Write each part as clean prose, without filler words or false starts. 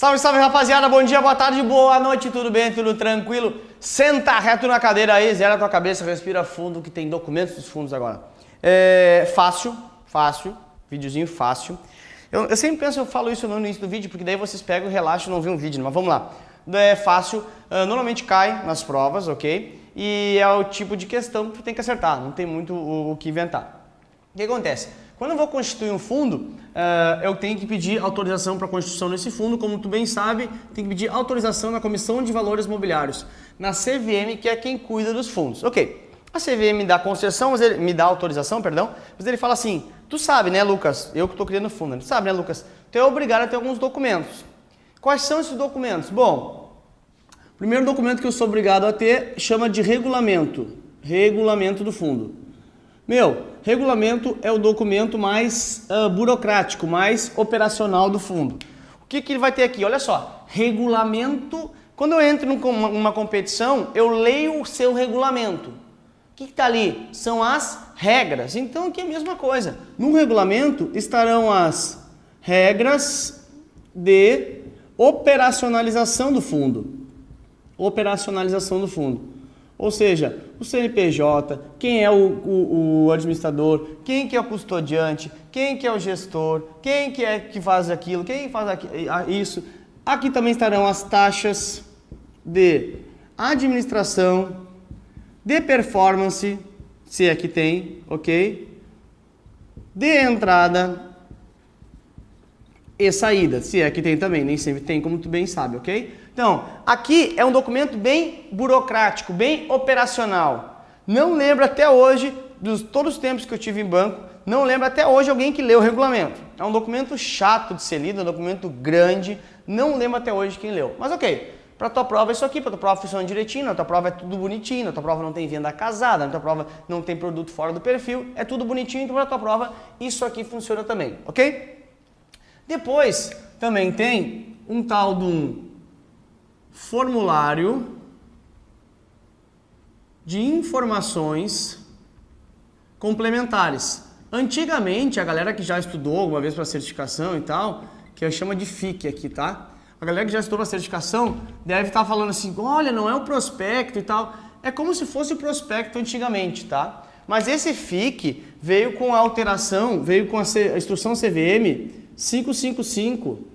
Salve, salve, rapaziada, bom dia, boa tarde, boa noite, tudo bem, tudo tranquilo? Senta reto na cadeira aí, zera a tua cabeça, respira fundo, que tem documentos dos fundos agora. Fácil, videozinho fácil. Eu sempre penso, eu falo isso no início do vídeo, porque daí vocês pegam, relaxam e não vêem um vídeo, mas vamos lá. É fácil, normalmente cai nas provas, ok? E é o tipo de questão que tu tem que acertar, não tem muito o que inventar. O que acontece? Quando eu vou constituir um fundo, eu tenho que pedir autorização para a constituição desse fundo. Como tu bem sabe, tem que pedir autorização na Comissão de Valores Mobiliários, na CVM, que é quem cuida dos fundos. Ok, a CVM me dá concessão, me dá autorização, perdão, mas ele fala assim, tu sabe, né, Lucas, eu que estou criando o fundo, tu sabe, né, Lucas, tu é obrigado a ter alguns documentos. Quais são esses documentos? Bom, o primeiro documento que eu sou obrigado a ter chama de regulamento do fundo. Regulamento é o documento mais burocrático, mais operacional do fundo. O que ele vai ter aqui? Olha só, regulamento. Quando eu entro numa competição, eu leio o seu regulamento. O que está ali? São as regras. Então, aqui é a mesma coisa. No regulamento estarão as regras de operacionalização do fundo. Operacionalização do fundo. Ou seja, o CNPJ, quem é o administrador, quem que é o custodiante, quem que é o gestor, quem que é que faz aquilo, quem faz isso. Aqui também estarão as taxas de administração, de performance, se é que tem, ok? De entrada e saída, se é que tem também, nem sempre tem, como tu bem sabe, ok? Então, aqui é um documento bem burocrático, bem operacional. Não lembro até hoje, todos os tempos que eu tive em banco, não lembro até hoje alguém que leu o regulamento. É um documento chato de ser lido, é um documento grande, não lembro até hoje quem leu. Mas ok, para tua prova é isso aqui, para tua prova funciona direitinho, na tua prova é tudo bonitinho, na tua prova não tem venda casada, na tua prova não tem produto fora do perfil, é tudo bonitinho, então para tua prova isso aqui funciona também, ok? Depois também tem um tal de um formulário de informações complementares. Antigamente, a galera que já estudou alguma vez para certificação e tal, que eu chamo de FIC aqui, tá? A galera que já estudou para certificação deve estar falando assim, olha, não é o prospecto e tal. É como se fosse o prospecto antigamente, tá? Mas esse FIC veio com a alteração, veio com a instrução CVM 555,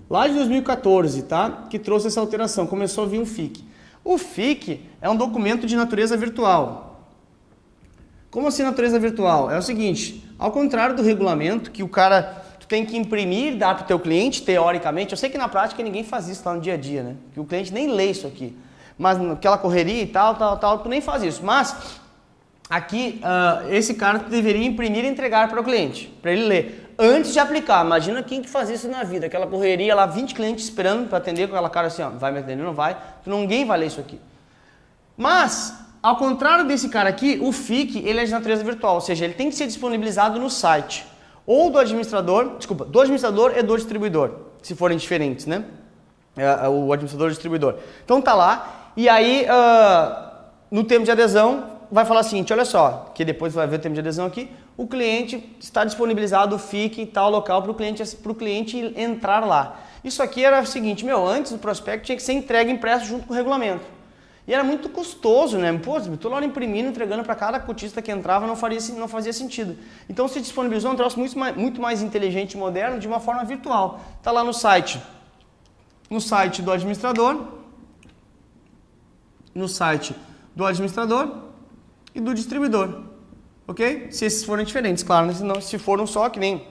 lá de 2014, tá? Que trouxe essa alteração, começou a vir um FIC. O FIC é um documento de natureza virtual. Como assim natureza virtual? É o seguinte, ao contrário do regulamento, que o cara tu tem que imprimir e dar para o teu cliente, teoricamente, eu sei que na prática ninguém faz isso lá no dia a dia, né? Que o cliente nem lê isso aqui. Mas naquela correria e tal, tu nem faz isso. Mas aqui, esse cara deveria imprimir e entregar para o cliente, para ele ler. Antes de aplicar, imagina quem que faz isso na vida, aquela correria lá, 20 clientes esperando para atender com aquela cara assim, ó, vai me atender, não vai, ninguém vai ler isso aqui. Mas, ao contrário desse cara aqui, o FIC, ele é de natureza virtual, ou seja, ele tem que ser disponibilizado no site, ou do administrador, do administrador e do distribuidor, se forem diferentes, né? O administrador e o distribuidor. Então tá lá, e aí, no termo de adesão, vai falar o seguinte, olha só, que depois vai ver o termo de adesão aqui, o cliente está disponibilizado o FIC em tal local para o cliente entrar lá. Isso aqui era o seguinte, antes do prospecto tinha que ser entregue impresso junto com o regulamento. E era muito custoso, né? Pô, toda hora imprimindo, entregando para cada cotista que entrava não fazia sentido. Então se disponibilizou um troço muito mais inteligente e moderno de uma forma virtual. Está lá no site do administrador, e do distribuidor, ok? Se esses forem diferentes, claro, né? Senão, se for um só, que nem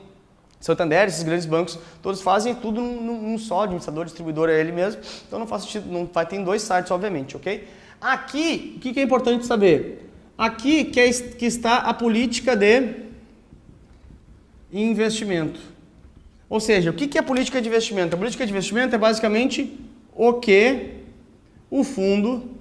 Santander, esses grandes bancos, todos fazem tudo num só, administrador, distribuidor é ele mesmo, então não faz sentido, não vai ter dois sites, obviamente, ok? Aqui, o que é importante saber? Aqui que está a política de investimento. Ou seja, o que é a política de investimento? A política de investimento é basicamente o que o fundo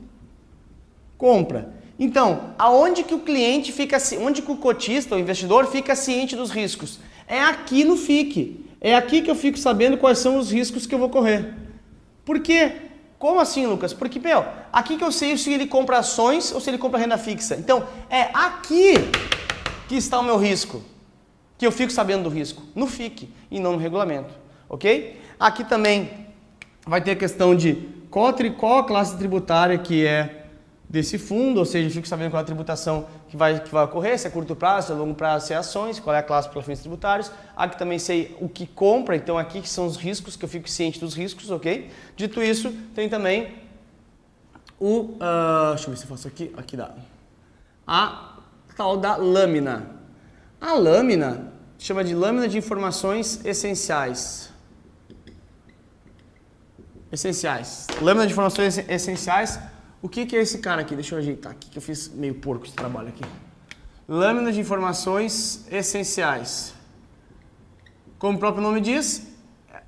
compra. Então, aonde que o cliente fica, onde que o cotista, o investidor, fica ciente dos riscos? É aqui no FIC. É aqui que eu fico sabendo quais são os riscos que eu vou correr. Por quê? Como assim, Lucas? Porque, aqui que eu sei se ele compra ações ou se ele compra renda fixa. Então, é aqui que está o meu risco. que eu fico sabendo do risco? No FIC e não no regulamento, ok? Aqui também vai ter a questão de qual a classe tributária que é desse fundo, ou seja, eu fico sabendo qual é a tributação que vai ocorrer, se é curto prazo, se é longo prazo, se é ações, qual é a classe para fins tributários. Aqui também sei o que compra, então aqui que são os riscos, que eu fico ciente dos riscos, ok? Dito isso, tem também deixa eu ver se eu faço aqui dá. A tal da lâmina. A lâmina chama de lâmina de informações essenciais. Lâmina de informações essenciais. O que é esse cara aqui? Deixa eu ajeitar aqui, que eu fiz meio porco esse trabalho aqui. Lâmina de informações essenciais. Como o próprio nome diz,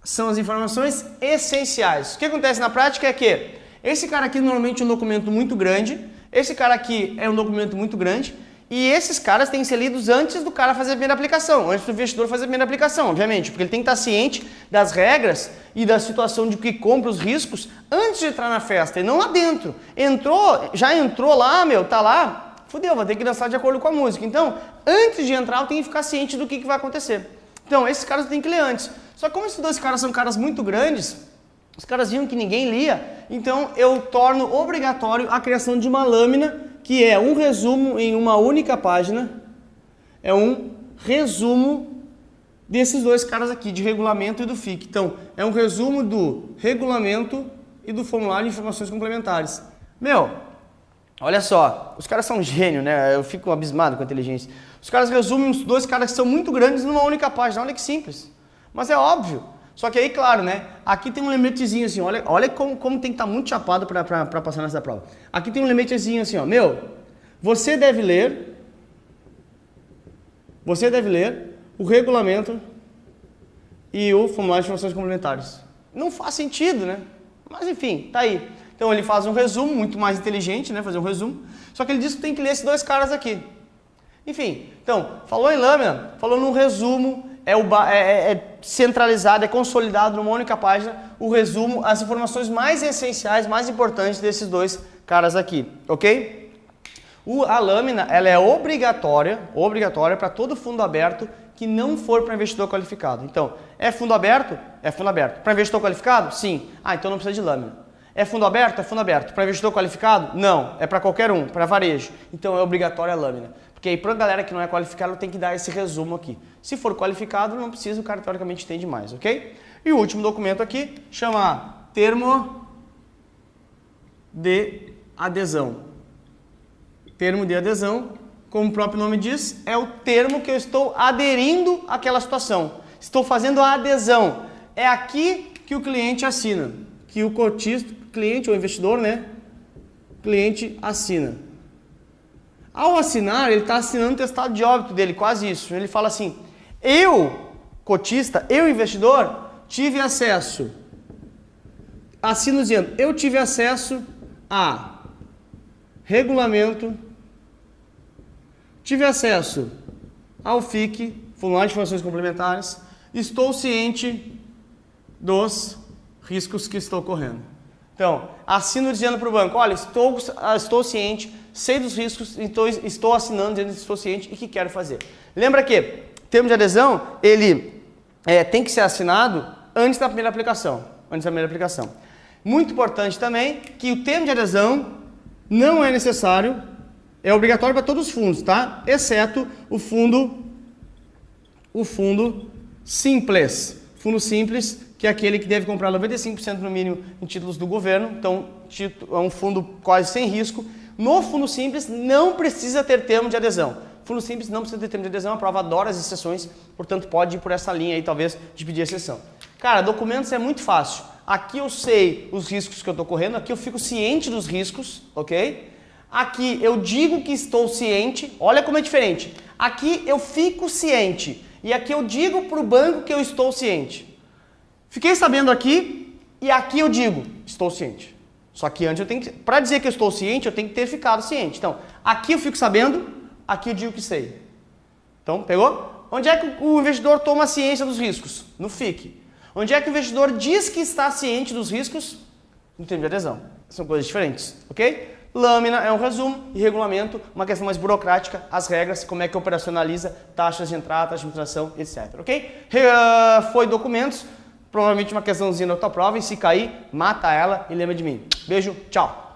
são as informações essenciais. O que acontece na prática é que esse cara aqui normalmente é um documento muito grande, esse cara aqui é um documento muito grande, e esses caras têm que ser lidos antes do cara fazer a primeira aplicação, antes do investidor fazer a primeira aplicação, obviamente, porque ele tem que estar ciente das regras e da situação de que compra os riscos antes de entrar na festa, e não lá dentro. Já entrou lá, tá lá, fudeu, vai ter que dançar de acordo com a música. Então, antes de entrar, eu tenho que ficar ciente do que vai acontecer. Então, esses caras tem que ler antes. Só que como esses dois caras são caras muito grandes, os caras viam que ninguém lia, então eu torno obrigatório a criação de uma lâmina, que é um resumo em uma única página, é um resumo desses dois caras aqui, de regulamento e do FIC. Então, é um resumo do regulamento e do formulário de informações complementares. Olha só, os caras são gênios, né? Eu fico abismado com a inteligência. Os caras resumem os dois caras que são muito grandes numa única página, olha que simples. Mas é óbvio. Só que aí, claro, né? Aqui tem um lembretezinho assim, olha como tem que estar muito chapado para passar nessa prova. Aqui tem um lembretezinho assim, ó, você deve ler o regulamento e o formulário de informações complementares. Não faz sentido, né? Mas enfim, tá aí. Então ele faz um resumo, muito mais inteligente, né? Fazer um resumo. Só que ele diz que tem que ler esses dois caras aqui. Enfim, então, falou em lâmina, falou num resumo, é centralizado, é consolidado numa única página, o resumo, as informações mais essenciais, mais importantes desses dois caras aqui, ok? A lâmina, ela é obrigatória para todo fundo aberto que não for para investidor qualificado. Então, é fundo aberto? É fundo aberto. Para investidor qualificado? Sim. Então não precisa de lâmina. É fundo aberto? É fundo aberto. Para investidor qualificado? Não. É para qualquer um, para varejo. Então é obrigatória a lâmina. Porque aí para a galera que não é qualificada tem que dar esse resumo aqui. Se for qualificado, não precisa, o cara teoricamente entende mais, ok? E o último documento aqui chama termo de adesão. Termo de adesão, como o próprio nome diz, é o termo que eu estou aderindo àquela situação. Estou fazendo a adesão. É aqui que o cliente assina, que o cotista, cliente ou investidor, né? Cliente assina. Ao assinar, ele está assinando o testado de óbito dele, quase isso. Ele fala assim, eu, cotista, eu, investidor, tive acesso, assino dizendo, eu tive acesso a regulamento, tive acesso ao FIC, formulário de informações complementares, estou ciente dos riscos que estou correndo. Então, assino dizendo para o banco, olha, estou ciente, sei dos riscos, então estou assinando dizendo que estou ciente e que quero fazer. Lembra que termo de adesão, ele tem que ser assinado antes da primeira aplicação. Muito importante também que o termo de adesão não é necessário, é obrigatório para todos os fundos, tá? Exceto o fundo simples. Fundo simples, que é aquele que deve comprar 95% no mínimo em títulos do governo, então é um fundo quase sem risco. No fundo simples não precisa ter termo de adesão. Fundo simples não precisa ter termo de adesão, a prova adora as exceções, portanto pode ir por essa linha aí talvez de pedir exceção. Cara, documentos é muito fácil. Aqui eu sei os riscos que eu estou correndo, aqui eu fico ciente dos riscos, ok? Aqui eu digo que estou ciente, olha como é diferente. Aqui eu fico ciente e aqui eu digo para o banco que eu estou ciente. Fiquei sabendo aqui e aqui eu digo, estou ciente. Só que antes eu tenho que, para dizer que eu estou ciente, eu tenho que ter ficado ciente. Então, aqui eu fico sabendo, aqui eu digo que sei. Então, pegou? Onde é que o investidor toma ciência dos riscos? No FIC. Onde é que o investidor diz que está ciente dos riscos? No termo de adesão. São coisas diferentes, ok? Lâmina é um resumo e regulamento, uma questão mais burocrática, as regras, como é que operacionaliza, taxas de entrada, taxa de administração, etc, ok? Foi documentos. provavelmente uma questãozinha na tua prova, e se cair, mata ela e lembra de mim. Beijo, tchau!